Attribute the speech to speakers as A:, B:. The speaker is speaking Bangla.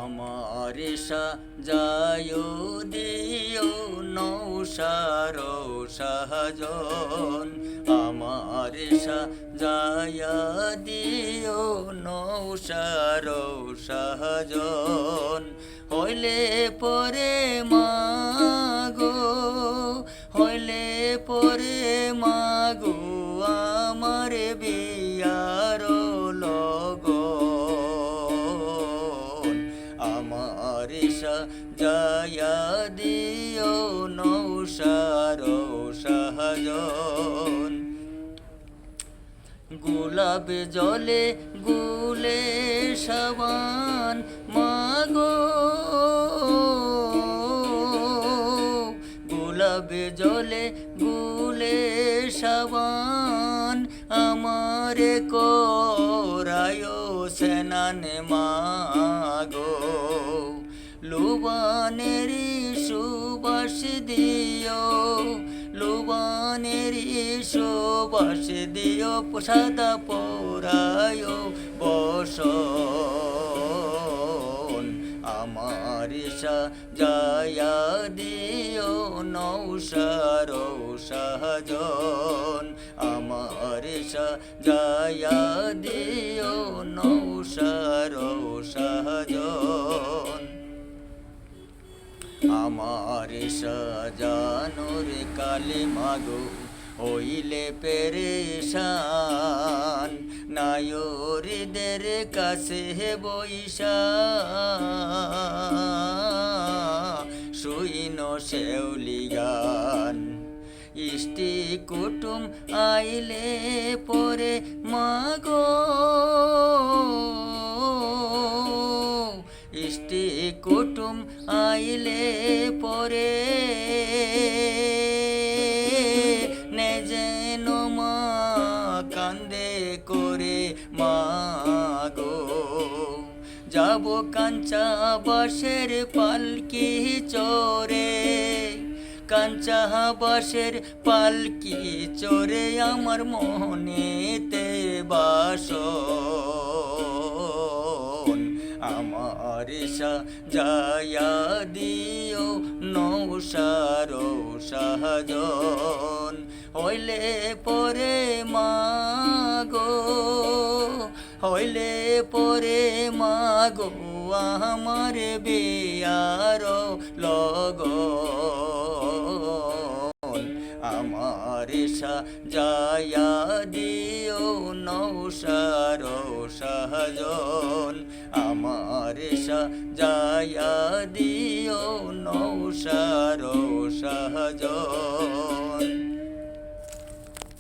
A: আমার সাজায় দিও নৌসার সাজন, আমার সাজায় দিও নৌসার সাজন। হইলে পরে মাগো, হইলে পরে মাগো আমার বিয়ার লগন। আমার সাজায়া দিও নৌসার সাজন। গোলাপ জলে গুলে সাবান মাগো, গোলাপ জলে গুলে সাবান আমারে করায় স্নান মাগো। লুবানের সুবাস দিও, লুবানের সুবাস দিও, সাদা পরায় বসন। আমার সাজায়া দিও নৌসার সাজন, আমার সাজায়া দিও নৌসার সাজন। আমার সাজানোর কালে মাগো হইলে পেরেশান, নায়রদের কাছে বৈশা শুইন শেউলি গান। ইষ্টি কুটুম আইলে পরে মাগো, ইষ্টি কুটুম আইলে পরে নে যেন মা কান্দে করে মাগো। যাব কাঞ্চা বাঁশের পালকি চড়ে, কাঞ্চা বাঁশের পালকি চড়ে আমার মনেতে বাসন। আমার সাজায়া দিও নৌসার সাজন। হইলে পরে মাগো, হইলে পরে মাগো আমার বিয়ার লগন। আমার সাজায়া দিও নৌসার সাজন, আমার সাজায়া দিও নৌসার সাজন।